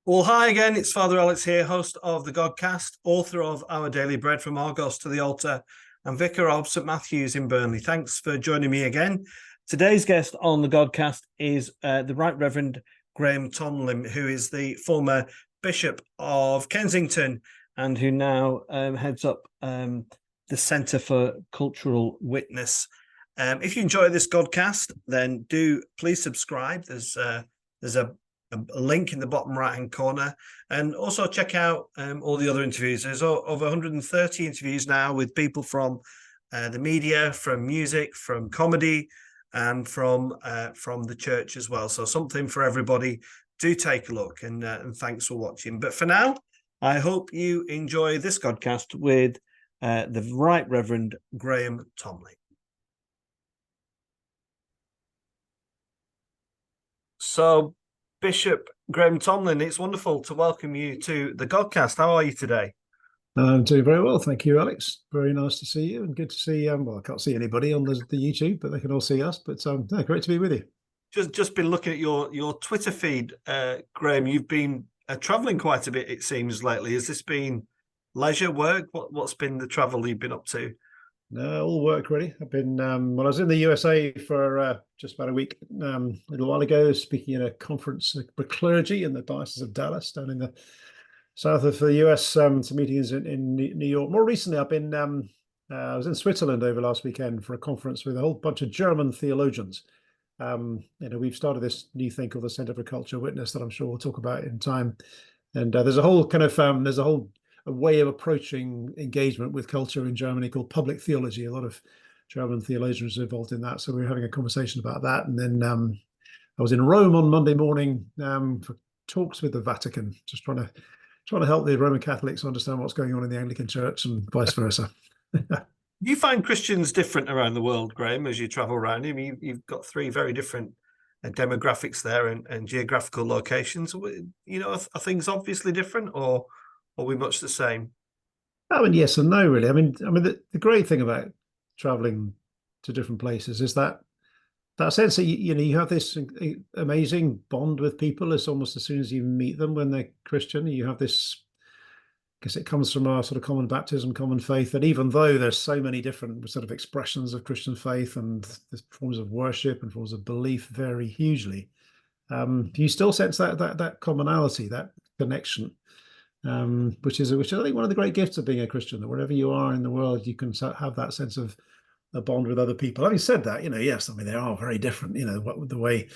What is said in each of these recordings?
Well, hi again. It's Father Alex here, host of the Godcast, author of Our Daily Bread from Argos to the Altar, and vicar of St Matthew's in Burnley. Thanks for joining me again. Today's guest on the Godcast is the Right Reverend Graham Tomlin, who is the former Bishop of Kensington and who now heads up the Centre for Cultural Witness. If you enjoy this Godcast, then do please subscribe. There's a link in the bottom right-hand corner, and also check out all the other interviews. There's over 130 interviews now with people from the media, from music, from comedy, and from the church as well. So something for everybody. Do take a look, and thanks for watching. But for now, I hope you enjoy this podcast with the Right Reverend Graham Tomlin. So, Bishop Graham Tomlin, it's wonderful to welcome you to the Godcast. How are you today? I'm doing very well, thank you, Alex. Very nice to see you, and good to see. Well, I can't see anybody on the YouTube, but they can all see us. But yeah, great to be with you. Just been looking at your Twitter feed, Graham. You've been travelling quite a bit, it seems, lately. Has this been leisure, work? What's been the travel you've been up to? No, all work really. I've been I was in the USA for just about a week a little while ago, speaking at a conference for clergy in the Diocese of Dallas, down in the south of the US. Some meetings in New York. More recently, I've been I was in Switzerland over last weekend for a conference with a whole bunch of German theologians. We've started this new thing called the Centre for Cultural Witness that I'm sure we'll talk about in time. And there's a whole kind of a way of approaching engagement with culture in Germany called public theology. A lot of German theologians are involved in that. So we were having a conversation about that. And then I was in Rome on Monday morning for talks with the Vatican, just trying to help the Roman Catholics understand what's going on in the Anglican Church and vice versa. You find Christians different around the world, Graham, as you travel around? I mean, you've got three very different demographics there and geographical locations. Are things obviously different, or are we much the same? I mean, yes and no, really. I mean, the great thing about traveling to different places is that sense that you have this amazing bond with people as almost as soon as you meet them when they're Christian. You have this, I guess it comes from our sort of common baptism, common faith, that even though there's so many different sort of expressions of Christian faith and the forms of worship and forms of belief vary hugely, you still sense that commonality, that connection. Which I think one of the great gifts of being a Christian, that wherever you are in the world, you can have that sense of a bond with other people. Having said that, yes, I mean, they are very different. The way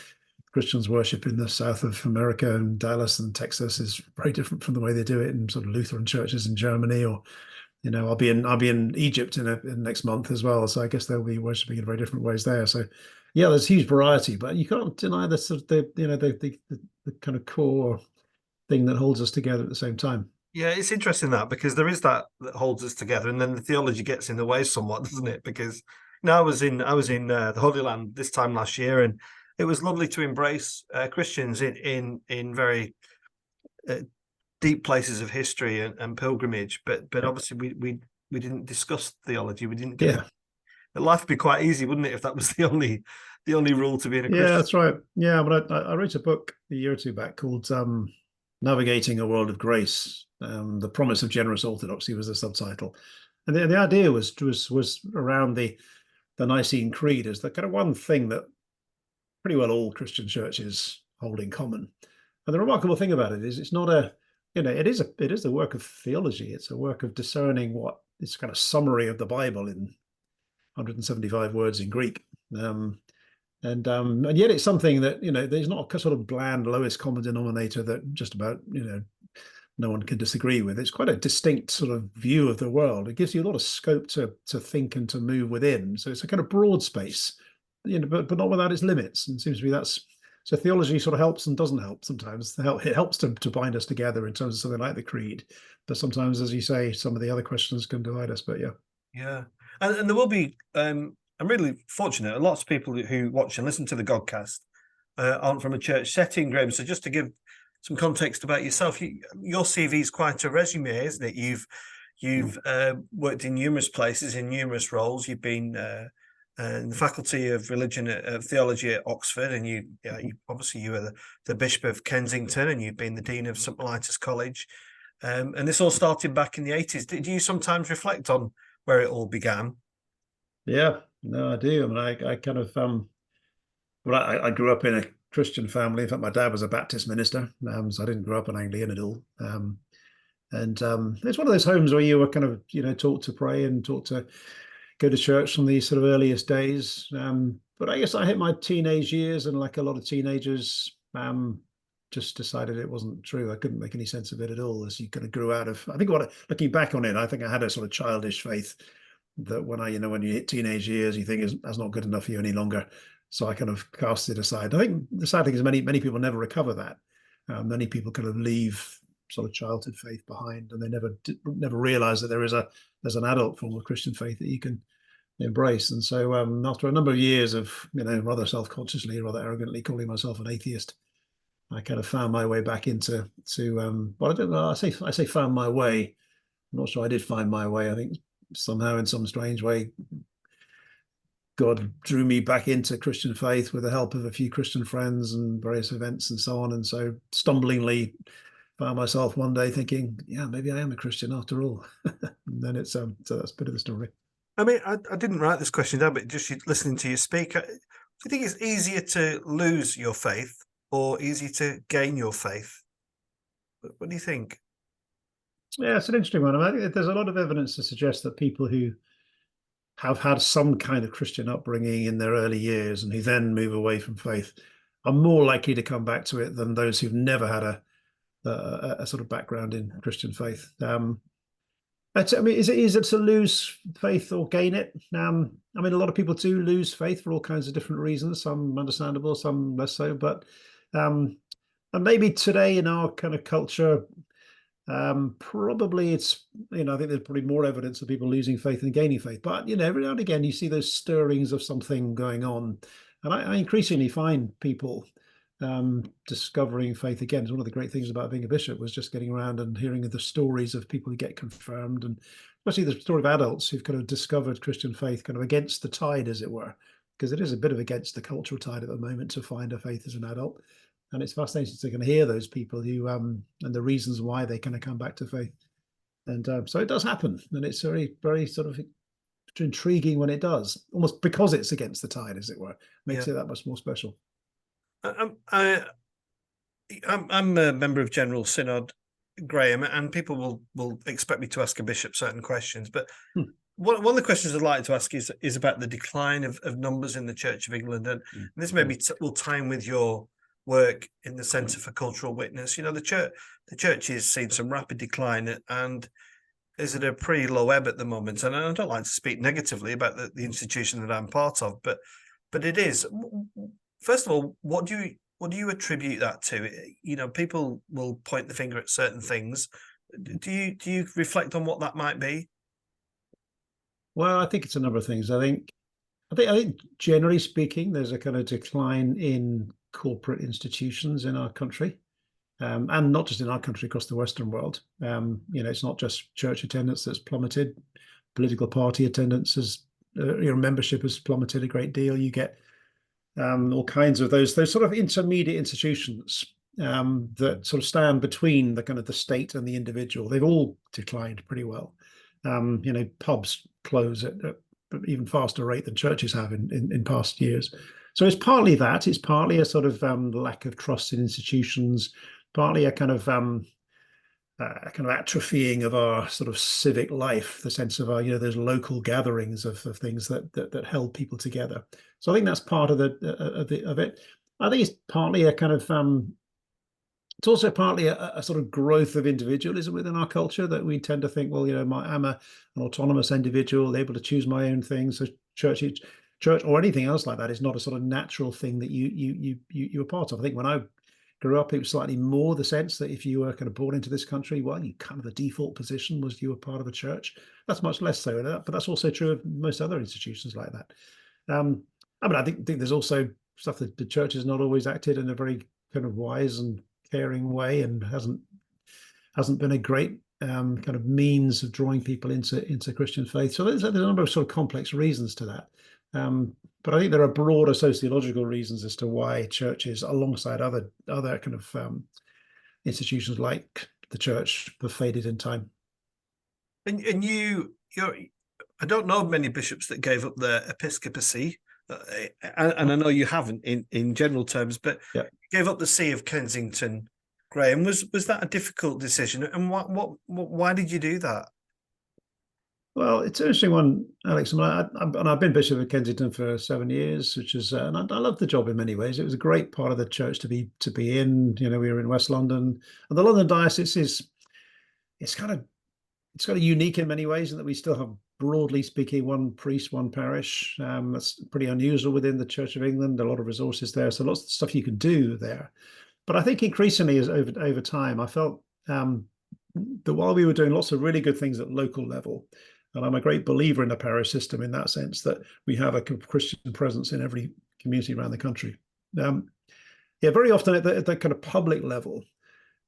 Christians worship in the south of America and Dallas and Texas is very different from the way they do it in sort of Lutheran churches in Germany, or I'll be in Egypt in next month as well. So I guess they'll be worshiping in very different ways there. So yeah, there's huge variety, but you can't deny the sort of the kind of core thing that holds us together at the same time. Yeah, it's interesting that, because there is that holds us together, and then the theology gets in the way somewhat, doesn't it? Because I was in the Holy Land this time last year, and it was lovely to embrace Christians in very deep places of history and pilgrimage. But obviously we didn't discuss theology. We didn't get life would be quite easy, wouldn't it, if that was the only rule to being a Christian? Yeah, that's right. Yeah, but I wrote a book a year or two back called Navigating a World of Grace. The Promise of Generous Orthodoxy was the subtitle, and the idea was around the Nicene Creed as the kind of one thing that pretty well all Christian churches hold in common. And the remarkable thing about it is it's not it is a work of theology. It's a work of discerning what this kind of summary of the Bible in 175 words in Greek. And yet it's something that there's not a sort of bland lowest common denominator that just about no one can disagree with. It's quite a distinct sort of view of the world. It gives you a lot of scope to think and to move within. So it's a kind of broad space, but not without its limits. And it seems to be so theology sort of helps and doesn't help sometimes. It helps to bind us together in terms of something like the creed, but sometimes, as you say, some of the other questions can divide us. But yeah, and there will be. I'm really fortunate. Lots of people who watch and listen to the Godcast aren't from a church setting, Graham. So just to give some context about yourself, your CV is quite a resume, isn't it? You've worked in numerous places in numerous roles. You've been in the Faculty of Religion of Theology at Oxford, and you obviously you were the Bishop of Kensington, and you've been the Dean of St Mellitus College, and this all started back in the 80s. Did you sometimes reflect on where it all began? Yeah, no, I do. I mean, I kind of well, I grew up in a Christian family. In fact, my dad was a Baptist minister, so I didn't grow up an Anglican at all. And it's one of those homes where you were kind of, taught to pray and taught to go to church from the sort of earliest days. But I guess I hit my teenage years, and like a lot of teenagers, just decided it wasn't true. I couldn't make any sense of it at all as you kind of grew out of. I think looking back on it, I think I had a sort of childish faith that when when you hit teenage years, you think that's not good enough for you any longer. So I kind of cast it aside. I think the sad thing is many people never recover that. Many people kind of leave sort of childhood faith behind, and they never realize that there's an adult form of Christian faith that you can embrace. And so after a number of years of rather self-consciously, rather arrogantly calling myself an atheist, I kind of found my way back into well, I don't know. I say found my way. I'm not sure I did find my way. I think somehow in some strange way God drew me back into Christian faith with the help of a few Christian friends and various events and so on. And so stumblingly found myself one day thinking, yeah, maybe I am a Christian after all. And then it's so that's a bit of the story. I mean, I didn't write this question down, but just listening to you speak, do you think it's easier to lose your faith or easier to gain your faith? What do you think? Yeah, it's an interesting one. I think there's a lot of evidence to suggest that people who have had some kind of Christian upbringing in their early years and who then move away from faith are more likely to come back to it than those who've never had a sort of background in Christian faith. I mean, is it to lose faith or gain it? I mean, a lot of people do lose faith for all kinds of different reasons, some understandable, some less so. But and maybe today in our kind of culture, probably it's, I think there's probably more evidence of people losing faith than gaining faith. But, every now and again, you see those stirrings of something going on. And I increasingly find people discovering faith again. It's one of the great things about being a bishop was just getting around and hearing the stories of people who get confirmed, and especially the story of adults who've kind of discovered Christian faith kind of against the tide, as it were, because it is a bit of against the cultural tide at the moment to find a faith as an adult. And it's fascinating to kind of hear those people who and the reasons why they kind of come back to faith. And so it does happen, and it's very, very sort of intriguing when it does, almost because it's against the tide, as it were, makes it that much more special. I'm a member of General Synod, Graham, and people will expect me to ask a bishop certain questions. But one of the questions I'd like to ask is about the decline of numbers in the Church of England, and this maybe will tie in with your work in the Centre for Cultural Witness. The church has seen some rapid decline and is at a pretty low ebb at the moment. And I don't like to speak negatively about the institution that I'm part of, but it is. First of all, what do you attribute that to? People will point the finger at certain things. Do you reflect on what that might be? Well, I think it's a number of things. I think generally speaking, there's a kind of decline in corporate institutions in our country, and not just in our country, across the Western world. It's not just church attendance that's plummeted. Political party attendance membership has plummeted a great deal. You get all kinds of those sort of intermediate institutions that sort of stand between the kind of the state and the individual. They've all declined pretty well. Pubs close at even faster rate than churches have in past years. So it's partly that. It's partly a sort of lack of trust in institutions, partly a kind of atrophying of our sort of civic life, the sense of our, those local gatherings of things that held people together. So I think that's part of it. I think it's partly a kind of it's also partly a sort of growth of individualism within our culture, that we tend to think, well, I'm an autonomous individual, able to choose my own things. So church or anything else like that is not a sort of natural thing that you were part of. I think when I grew up, it was slightly more the sense that if you were kind of born into this country, well, you kind of the default position was you were part of a church. That's much less so, but that's also true of most other institutions like that. I think there's also stuff that the church has not always acted in a very kind of wise and caring way, and hasn't been a great kind of means of drawing people into Christian faith. So there's a number of sort of complex reasons to that. But I think there are broader sociological reasons as to why churches, alongside other kind of institutions like the church, have faded in time. And you're I don't know many bishops that gave up their episcopacy, and I know you haven't in general terms, but yeah. You gave up the See of Kensington. Graham, was that a difficult decision, and why did you do that? Well, it's an interesting one, Alex. And I've been Bishop of Kensington for 7 years, which is, and I love the job in many ways. It was a great part of the church to be in. You know, we were in West London, and the London diocese it's kind of unique in many ways in that we still have, broadly speaking, one priest, one parish. That's pretty unusual within the Church of England. A lot of resources there, so lots of stuff you can do there. But I think increasingly, as over time, I felt that while we were doing lots of really good things at local level, and I'm a great believer in the parish system in that sense, that we have a Christian presence in every community around the country. Very often at the kind of public level,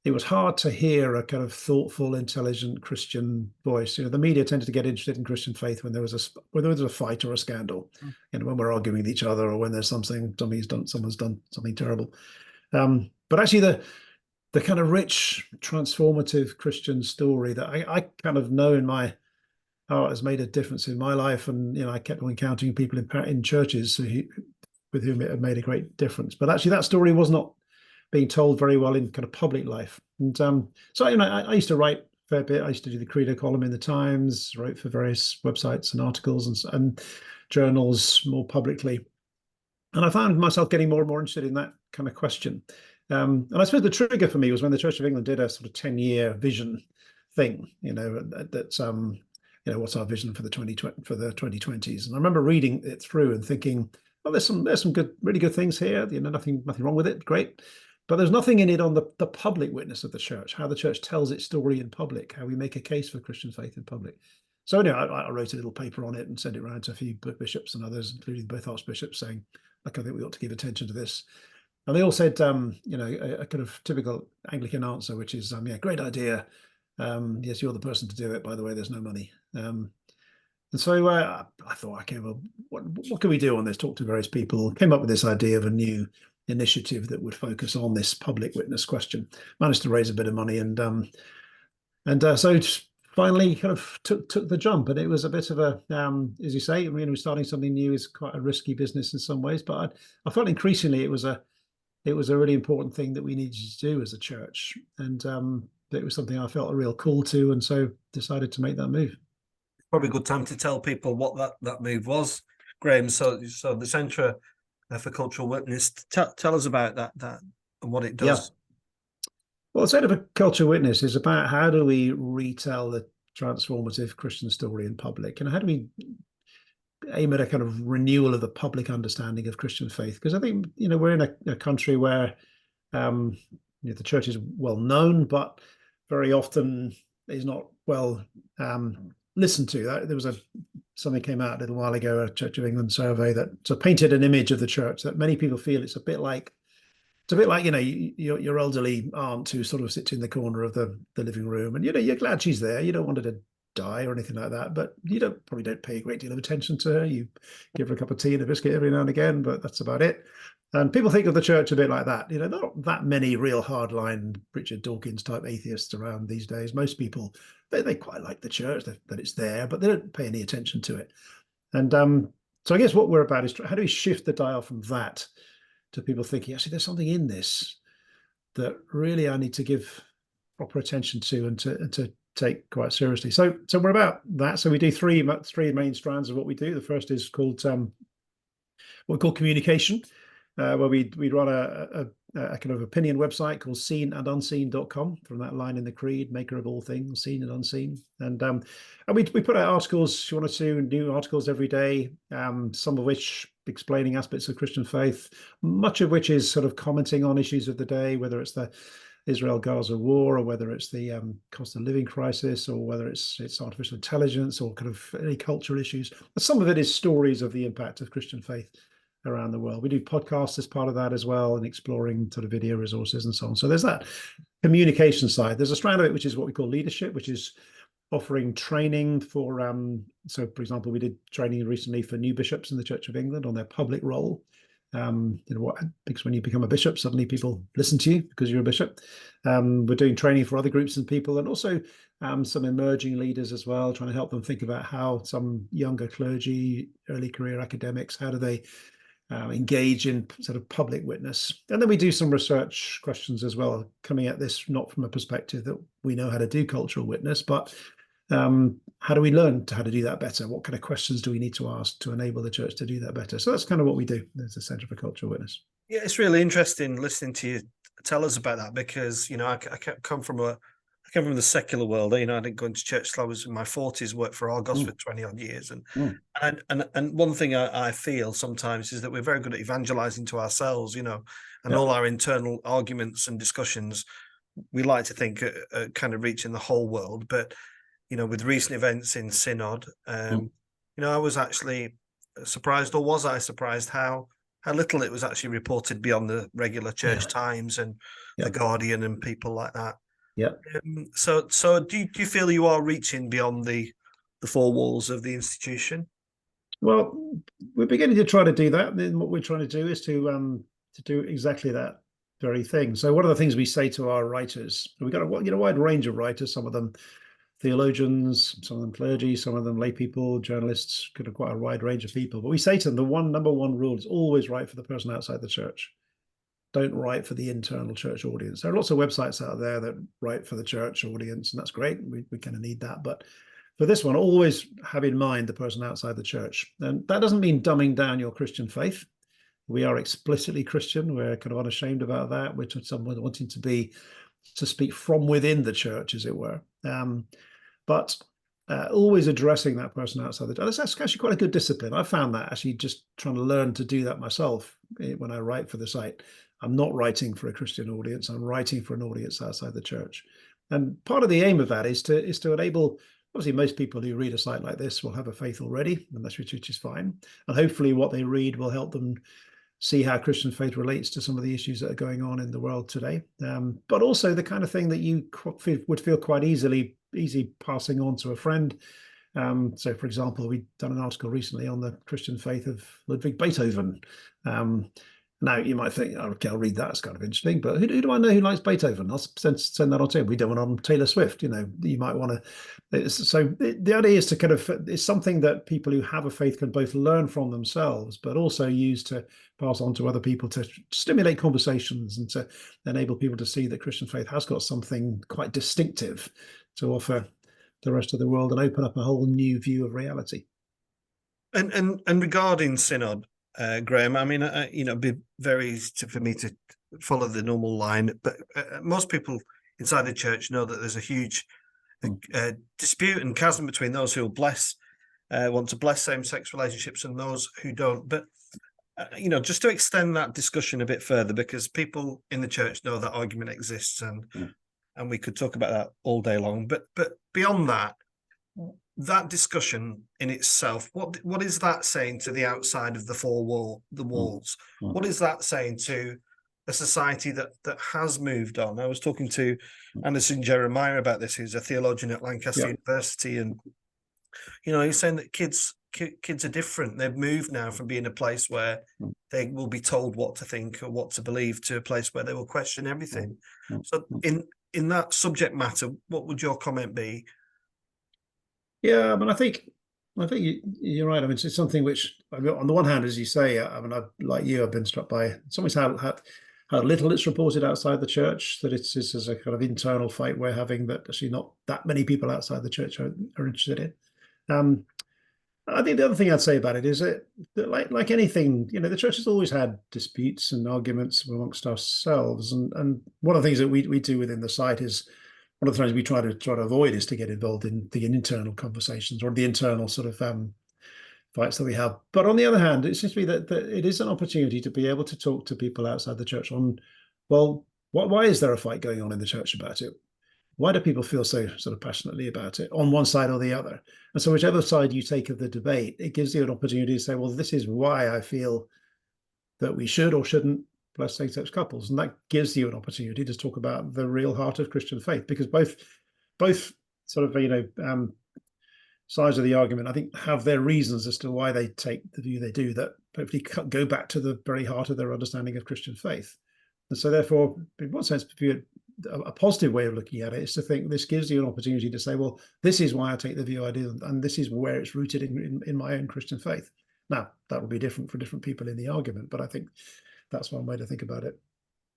it was hard to hear a kind of thoughtful, intelligent Christian voice. You know, the media tended to get interested in Christian faith when there was a fight or a scandal, you know, when we're arguing with each other, or when there's someone's done something terrible. But actually, the kind of rich, transformative Christian story that I kind of know in my heart has made a difference in my life, and you know, I kept on encountering people in churches with whom it had made a great difference. But actually, that story was not being told very well in kind of public life. And so, you know, I used to write a fair bit. I used to do the Credo column in the Times, wrote for various websites and articles and journals more publicly. And I found myself getting more and more interested in that kind of question. And I suppose the trigger for me was when the Church of England did a sort of 10-year vision thing, you know, you know, what's our vision for the 2020s? And I remember reading it through and thinking, well, there's some good, really good things here. You know, nothing wrong with it. Great. But there's nothing in it on the public witness of the church, how the church tells its story in public, how we make a case for Christian faith in public. So anyway, I wrote a little paper on it and sent it around to a few bishops and others, including both archbishops, saying, like, I think we ought to give attention to this. And they all said, you know, a kind of typical Anglican answer, which is, yeah, great idea. Yes, you're the person to do it. By the way, there's no money. And so I thought, okay, well, what can we do on this? Talk to various people. Came up with this idea of a new initiative that would focus on this public witness question. Managed to raise a bit of money, and so finally kind of took the jump. And it was a bit of a, as you say, I mean, starting something new is quite a risky business in some ways. But I felt increasingly it was a really important thing that we needed to do as a church, and it was something I felt a real call to, and so decided to make that move. Probably a good time to tell people what that move was, Graham. So the Centre for Cultural Witness, tell us about that and what it does. Yeah. Well, the Centre for Cultural Witness is about how do we retell the transformative Christian story in public, and how do we aim at a kind of renewal of the public understanding of Christian faith? Because I think, you know, we're in a country where you know, the church is well known, but very often is not well listened to. There was something came out a little while ago, a Church of England survey that so painted an image of the church that many people feel it's a bit like, you know, your elderly aunt who sort of sits in the corner of the living room, and you know, you're glad she's there. You don't want her to die or anything like that, but you probably don't pay a great deal of attention to her. You give her a cup of tea and a biscuit every now and again, but that's about it. And people think of the church a bit like that. You know, not that many real hardline Richard Dawkins type atheists around these days. Most people, they quite like the church, that it's there, but they don't pay any attention to it. And so I guess what we're about is how do we shift the dial from that to people thinking, actually, there's something in this that really I need to give proper attention to and to take quite seriously. So we're about that. So we do three main strands of what we do. The first is called what we call communication, where we run a kind of opinion website called seenandunseen.com, from that line in the creed, maker of all things, seen and unseen. And we put out articles, 1 or 2 new articles every day, some of which explaining aspects of Christian faith, much of which is sort of commenting on issues of the day, whether it's the Israel-Gaza war, or whether it's the cost of living crisis, or whether it's artificial intelligence, or kind of any cultural issues. But some of it is stories of the impact of Christian faith around the world. We do podcasts as part of that as well, and exploring sort of video resources and so on. So there's that communication side. There's a strand of it which is what we call leadership, which is offering training for, so for example, we did training recently for new bishops in the Church of England on their public role. Because when you become a bishop, suddenly people listen to you because you're a bishop. We're doing training for other groups and people, and also some emerging leaders as well, trying to help them think about how some younger clergy, early career academics, how do they engage in sort of public witness. And then we do some research questions as well, coming at this not from a perspective that we know how to do cultural witness, but how do we learn how to do that better? What kind of questions do we need to ask to enable the church to do that better? So that's kind of what we do as a Centre for Cultural Witness. Yeah, it's really interesting listening to you tell us about that, because I come from the secular world. I didn't go into church till I was in my 40s, worked for Argos for 20 odd years. And one thing I feel sometimes is that we're very good at evangelizing to ourselves, and all our internal arguments and discussions, we like to think are kind of reaching the whole world. But, with recent events in Synod, I was actually surprised, or was I surprised, how little it was actually reported beyond the regular church times and the Guardian and people like that. Yeah. So do you feel you are reaching beyond the four walls of the institution? Well, we're beginning to try to do that. And what we're trying to do is to do exactly that very thing. So one of the things we say to our writers, we've got a wide range of writers, some of them theologians, some of them clergy, some of them lay people, journalists, kind of quite a wide range of people. But we say to them, the number one rule is always write for the person outside the church. Don't write for the internal church audience. There are lots of websites out there that write for the church audience, and that's great. We kind of need that. But for this one, always have in mind the person outside the church. And that doesn't mean dumbing down your Christian faith. We are explicitly Christian. We're kind of unashamed about that. We're someone wanting to speak from within the church, as it were. But always addressing that person outside the church. That's actually quite a good discipline. I found that actually just trying to learn to do that myself when I write for the site. I'm not writing for a Christian audience. I'm writing for an audience outside the church. And part of the aim of that is to enable, obviously most people who read a site like this will have a faith already, and that's which is fine. And hopefully what they read will help them see how Christian faith relates to some of the issues that are going on in the world today. But also the kind of thing that you would feel quite easy passing on to a friend. So, for example, we've done an article recently on the Christian faith of Ludwig Beethoven. Now, you might think, okay, I'll read that. It's kind of interesting. But who do I know who likes Beethoven? I'll send that on to him. We don't want on Taylor Swift. You might want to. So the idea is to kind of, it's something that people who have a faith can both learn from themselves, but also use to pass on to other people to stimulate conversations and to enable people to see that Christian faith has got something quite distinctive to offer the rest of the world and open up a whole new view of reality. And regarding Synod, Graham, I mean, it'd be very easy for me to follow the normal line, but most people inside the church know that there's a huge dispute and chasm between those who want to bless same-sex relationships and those who don't. But just to extend that discussion a bit further, because people in the church know that argument exists, and we could talk about that all day long. But beyond that discussion in itself, what is that saying to the outside of the walls? What is that saying to a society that has moved on? I was talking to Anderson Jeremiah about this, who's a theologian at Lancaster University, and he's saying that kids are different. They've moved now from being a place where they will be told what to think or what to believe to a place where they will question everything. So in that subject matter, what would your comment be? Yeah, I mean, I think you're right. I mean, it's something which, on the one hand, as you say, like you, I've been struck by sometimes how little it's reported outside the church, that it's as a kind of internal fight we're having that actually not that many people outside the church are interested in. I think the other thing I'd say about it is that like anything, the church has always had disputes and arguments amongst ourselves, and one of the things that we do within the site is, one of the things we try to avoid is to get involved in the internal conversations or the internal sort of fights that we have. But on the other hand, it seems to me that it is an opportunity to be able to talk to people outside the church on, well, why is there a fight going on in the church about it? Why do people feel so sort of passionately about it on one side or the other? And so whichever side you take of the debate, it gives you an opportunity to say, well, this is why I feel that we should or shouldn't bless same-sex couples. And that gives you an opportunity to talk about the real heart of Christian faith, because both sort of sides of the argument, I think, have their reasons as to why they take the view they do, that hopefully go back to the very heart of their understanding of Christian faith. And so therefore, in one sense, a positive way of looking at it is to think this gives you an opportunity to say, well, this is why I take the view I do, and this is where it's rooted in my own Christian faith. Now, that will be different for different people in the argument, but I think that's one way to think about it.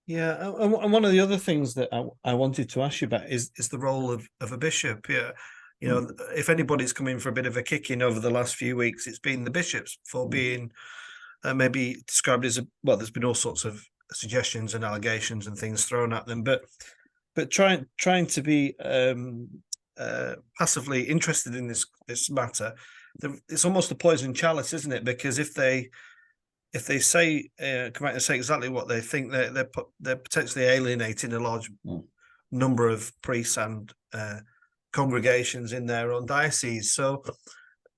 Yeah, and one of the other things that I wanted to ask you about is the role of a bishop. Yeah, if anybody's come in for a bit of a kicking over the last few weeks, it's been the bishops for being maybe described as well. There's been all sorts of suggestions and allegations and things thrown at them, but trying to be passively interested in this matter, it's almost a poison chalice, isn't it? Because if they say come out and say exactly what they think, they're potentially alienating a large number of priests and congregations in their own diocese. So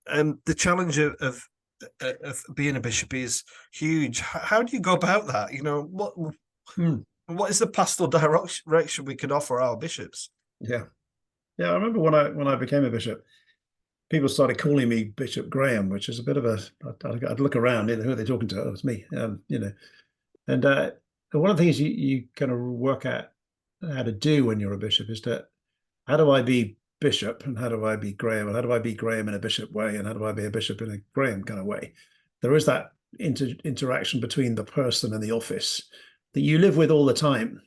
the challenge of being a bishop is huge. How do you go about that? What is the pastoral direction we can offer our bishops? Yeah, I remember when I became a bishop, people started calling me Bishop Graham, which is a bit of I'd look around, who are they talking to? Oh, it's me, And one of the things you kind of work out how to do when you're a bishop is how do I be bishop, and how do I be Graham, and how do I be Graham in a bishop way, and how do I be a bishop in a Graham kind of way? There is that interaction between the person and the office that you live with all the time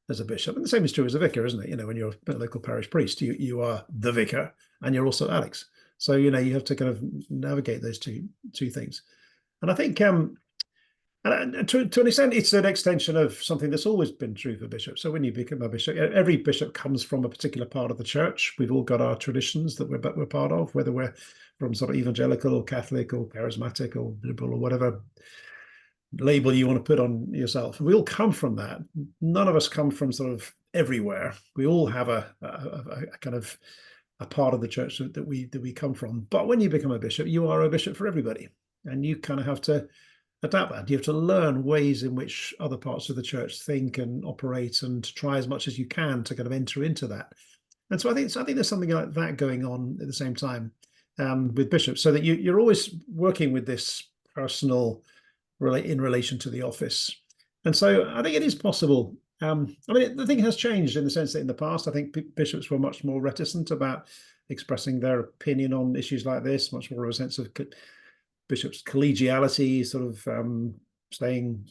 as a bishop. And the same is true as a vicar, isn't it? When you're a local parish priest, you are the vicar and you're also Alex. So, you have to kind of navigate those two things. And I think and to an extent, it's an extension of something that's always been true for bishops. So when you become a bishop, every bishop comes from a particular part of the church. We've all got our traditions that we're part of, whether we're from sort of evangelical or Catholic or charismatic or liberal or whatever label you want to put on yourself. We all come from that. None of us come from sort of everywhere. We all have a kind of a part of the church that we come from. But when you become a bishop, you are a bishop for everybody, and you kind of have to adapt that. You have to learn ways in which other parts of the church think and operate, and try as much as you can to kind of enter into that. And so I think there's something like that going on at the same time with bishops, so that you're always working with this personal in relation to the office. And so I think it is possible. The thing has changed in the sense that in the past, I think bishops were much more reticent about expressing their opinion on issues like this, much more of a sense of bishops' collegiality, sort of staying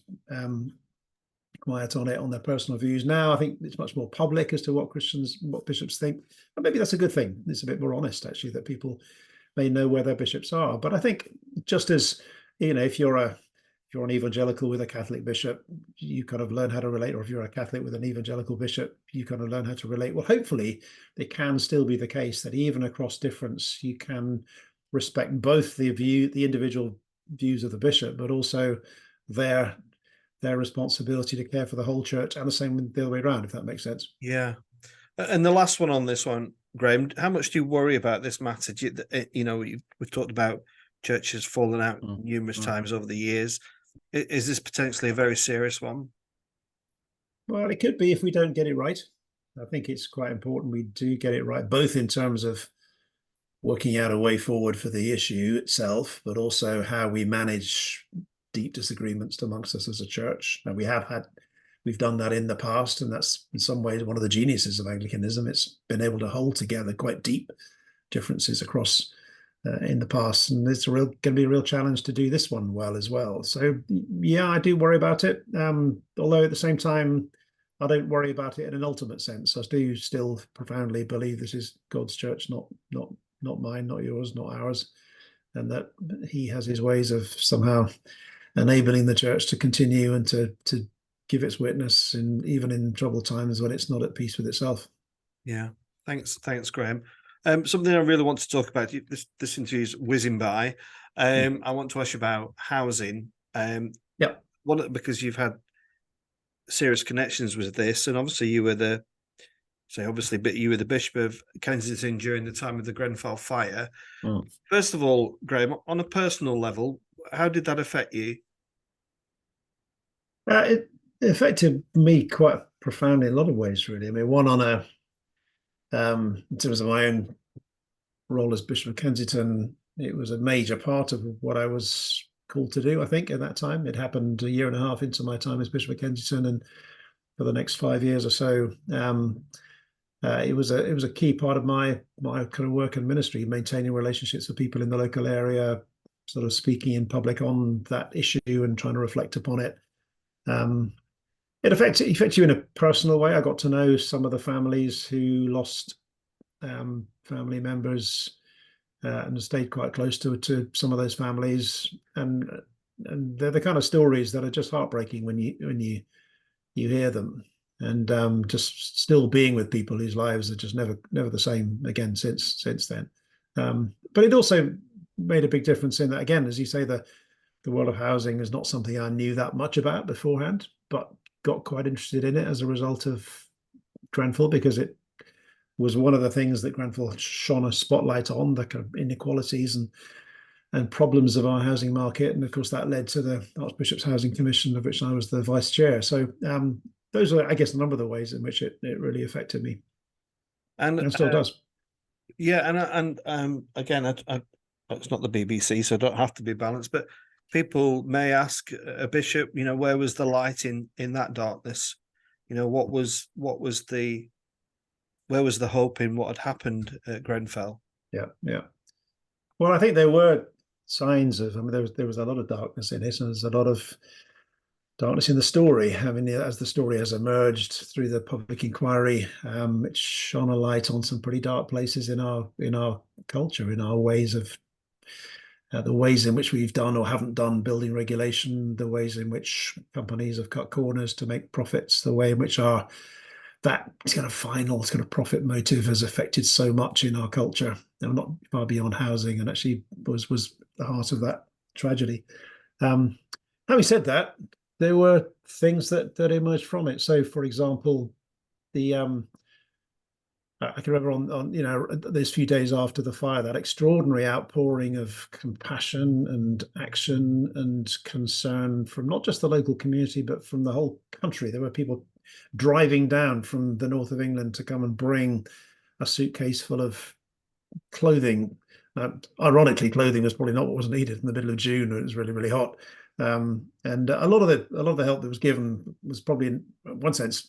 quiet on it, on their personal views. Now I think it's much more public as to what bishops think. And maybe that's a good thing. It's a bit more honest, actually, that people may know where their bishops are. But I think just as, if you're an evangelical with a Catholic bishop, you kind of learn how to relate, or if you're a Catholic with an evangelical bishop, you kind of learn how to relate. Well, hopefully it can still be the case that even across difference, you can respect both the individual views of the bishop, but also their responsibility to care for the whole church, and the same the other way around, if that makes sense. Yeah. And the last one on this one, Graham, how much do you worry about this matter? We've talked about churches falling out numerous times over the years. Is this potentially a very serious one? Well, it could be if we don't get it right. I think it's quite important we do get it right, both in terms of working out a way forward for the issue itself, but also how we manage deep disagreements amongst us as a church. And we've done that in the past, and that's in some ways one of the geniuses of Anglicanism. It's been able to hold together quite deep differences across in the past, and it's going to be a real challenge to do this one well as well. So yeah, I do worry about it. Although at the same time, I don't worry about it in an ultimate sense. I do still profoundly believe this is God's church, not mine, not yours, not ours, and that He has His ways of somehow enabling the church to continue and to give its witness, and even in troubled times when it's not at peace with itself. Yeah, thanks, Graham. Something I really want to talk about. This interview is whizzing by. I want to ask you about housing. Because you've had serious connections with this, and obviously you were the Bishop of Kensington during the time of the Grenfell fire. First of all, Graham, on a personal level, how did that affect you? It affected me quite profoundly in a lot of ways, really. I mean, one on In terms of my own role as Bishop of Kensington, it was a major part of what I was called to do, I think, at that time. It happened a year and a half into my time as Bishop of Kensington, and for the next 5 years or so, it was a key part of my kind of work and ministry, maintaining relationships with people in the local area, sort of speaking in public on that issue and trying to reflect upon it. It affects you in a personal way. I got to know some of the families who lost family members and stayed quite close to some of those families, and they're the kind of stories that are just heartbreaking when you hear them. And just still being with people whose lives are just never the same again since then. But it also made a big difference in that, again, as you say, the world of housing is not something I knew that much about beforehand, but got quite interested in it as a result of Grenfell, because it was one of the things that Grenfell shone a spotlight on, the kind of inequalities and problems of our housing market. And of course, that led to the Archbishop's Housing Commission, of which I was the vice chair. So those are, I guess, a number of the ways in which it really affected me, and it still does. Yeah, and again, it's not the BBC, so I don't have to be balanced. But people may ask a bishop, where was the light in that darkness? Where was the hope in what had happened at Grenfell? Yeah. Well, I think there were signs of. I mean, there was a lot of darkness in it, and there's a lot of darkness in the story. I mean, as the story has emerged through the public inquiry, it shone a light on some pretty dark places in our culture, in our ways of the ways in which we've done or haven't done building regulation, the ways in which companies have cut corners to make profits, the way in which that kind of profit motive has affected so much in our culture, and not far beyond housing, and actually was the heart of that tragedy. Having said that, there were things that emerged from it. So, for example, I can remember on those few days after the fire, that extraordinary outpouring of compassion and action and concern from not just the local community, but from the whole country. There were people driving down from the north of England to come and bring a suitcase full of clothing. Ironically, clothing was probably not what was needed in the middle of June when it was really, really hot. And a lot of the help that was given was probably, in one sense,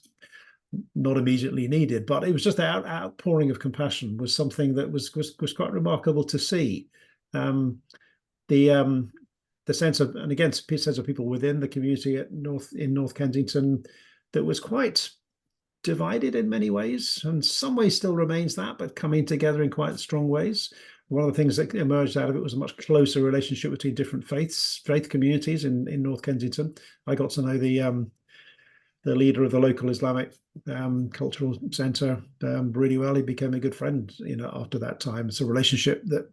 not immediately needed, but it was just the outpouring of compassion was something that was quite remarkable to see. The sense of, and again, sense of people within the community in North Kensington that was quite divided in many ways, and some ways still remains that, but coming together in quite strong ways. One of the things that emerged out of it was a much closer relationship between different faith communities in North Kensington. I got to know the leader of the local Islamic cultural centre really well. He became a good friend, after that time. It's a relationship that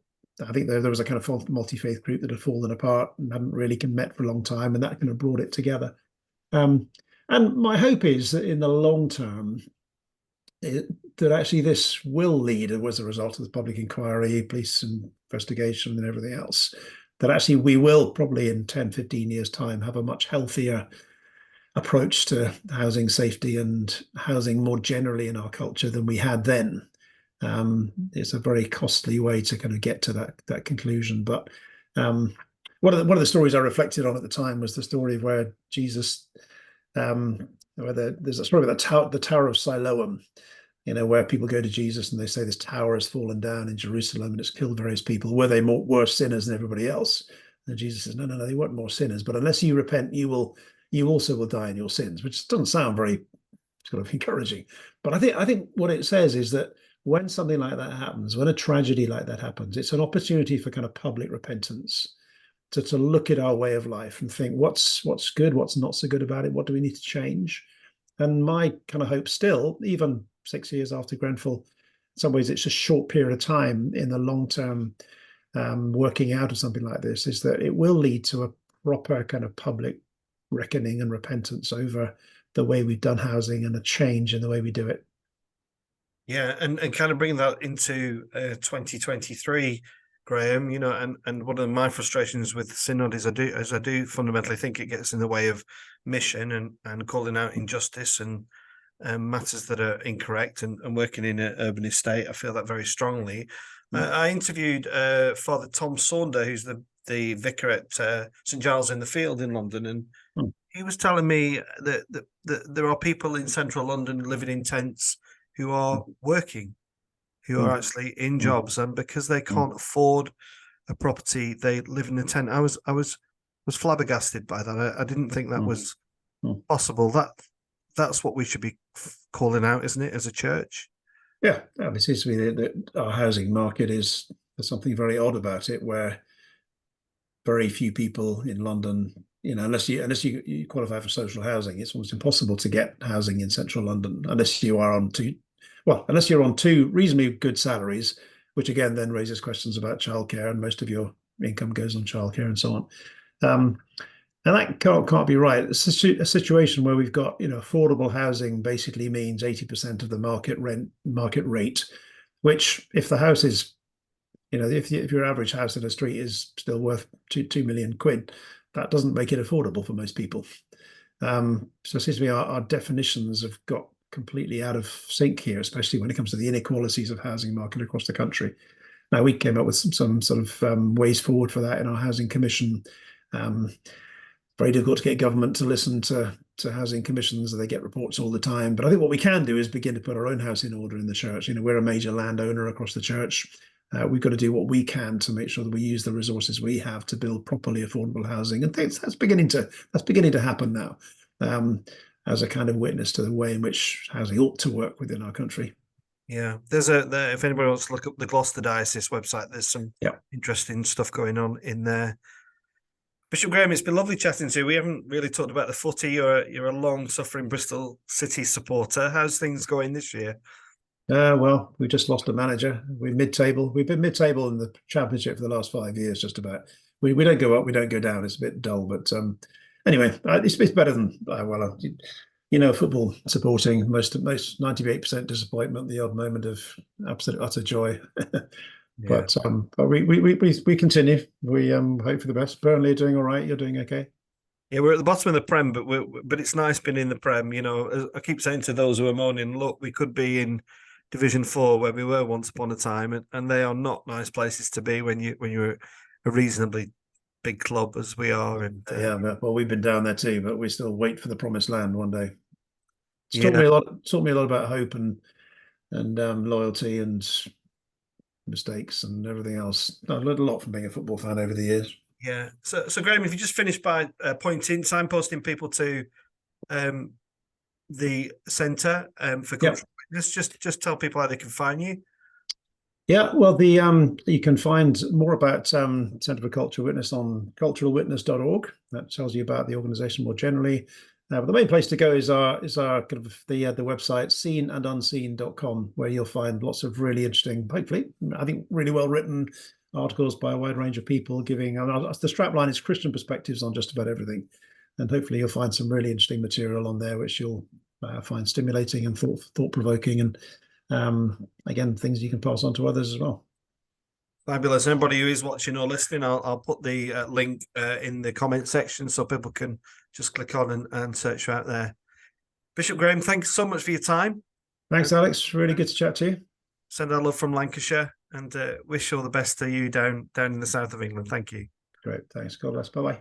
I think there was a kind of multi-faith group that had fallen apart and hadn't really met for a long time, and that kind of brought it together. And my hope is that in the long term, that actually this will lead, as a result of the public inquiry, police investigation and everything else, that actually we will probably in 10, 15 years' time have a much healthier approach to housing safety and housing more generally in our culture than we had then. It's a very costly way to kind of get to that conclusion. But one of the stories I reflected on at the time was the story of where Jesus, where there's a story about the Tower of Siloam, where people go to Jesus and they say this tower has fallen down in Jerusalem and it's killed various people. Were they worse sinners than everybody else? And Jesus says, no, they weren't more sinners, but unless you repent, you also will die in your sins, which doesn't sound very sort of encouraging. But I think what it says is that when something like that happens, when a tragedy like that happens, it's an opportunity for kind of public repentance, to look at our way of life and think what's good, what's not so good about it, what do we need to change? And my kind of hope still, even 6 years after Grenfell, in some ways it's a short period of time in the long term working out of something like this, is that it will lead to a proper kind of public reckoning and repentance over the way we've done housing and a change in the way we do it. Yeah, and kind of bringing that into 2023, Graham, and one of my frustrations with the synod is I do fundamentally think it gets in the way of mission and calling out injustice and matters that are incorrect, and working in an urban estate, I feel that very strongly. I interviewed Father Tom Saunder, who's the vicar at St Giles in the Field in London, and he was telling me that there are people in central London living in tents who are working, who are actually in jobs, and because they can't afford a property, they live in a tent. I was flabbergasted by that. I didn't think that was possible. That's what we should be calling out, isn't it, as a church? Yeah, it seems to me that our housing market there's something very odd about it, where very few people in London, unless you qualify for social housing, it's almost impossible to get housing in central London unless you're on two reasonably good salaries, which again then raises questions about childcare, and most of your income goes on childcare and so on. And that can't be right. It's a situation where we've got, affordable housing basically means 80% of the market rate, which if the house is, if your average house in a street is still worth 2 million quid, that doesn't make it affordable for most people. So it seems to me our definitions have got completely out of sync here, especially when it comes to the inequalities of housing market across the country. Now, we came up with some sort of ways forward for that in our housing commission. Very difficult to get government to listen to housing commissions. They get reports all the time. But I think what we can do is begin to put our own house in order in the church. We're a major landowner across the church. We've got to do what we can to make sure that we use the resources we have to build properly affordable housing. And that's beginning to happen now, as a kind of witness to the way in which housing ought to work within our country. Yeah, if anybody wants to look up the Gloucester Diocese website, there's some interesting stuff going on in there. Bishop Graham, it's been lovely chatting to you. We haven't really talked about the footy. You're a long-suffering Bristol City supporter. How's things going this year? Well, we just lost a manager. We're mid-table. We've been mid-table in the Championship for the last 5 years, just about. We don't go up, we don't go down. It's a bit dull, but anyway, it's better than football supporting. Most 98% disappointment, the odd moment of absolute utter joy. Yeah. But we continue. We hope for the best. Burnley are doing all right. You're doing okay. Yeah, we're at the bottom of the Prem, but it's nice being in the Prem. I keep saying to those who are moaning, look, we could be in Division 4 where we were once upon a time, and they are not nice places to be when you're a reasonably big club as we are. And well, we've been down there too, but we still wait for the promised land one day. It's taught me a lot about hope and loyalty and mistakes and everything else. I learned a lot from being a football fan over the years. Yeah. So Graham, if you just finish by signposting people to the centre for cultural witness, just tell people how they can find you. Yeah, well, you can find more about Centre for Cultural Witness on culturalwitness.org. That tells you about the organisation more generally. But the main place to go is our kind of the website seenandunseen.com, where you'll find lots of really interesting, hopefully, I think really well written articles by a wide range of people giving. The strapline is Christian perspectives on just about everything, and hopefully you'll find some really interesting material on there which you'll find stimulating and thought provoking, and again, things you can pass on to others as well. Fabulous. Anybody who is watching or listening, I'll put the link in the comment section so people can just click on and search you out there. Bishop Graham, thanks so much for your time. Thanks, Alex. Really good to chat to you. Send our love from Lancashire, and wish all the best to you down in the south of England. Thank you. Great. Thanks. God bless. Bye-bye.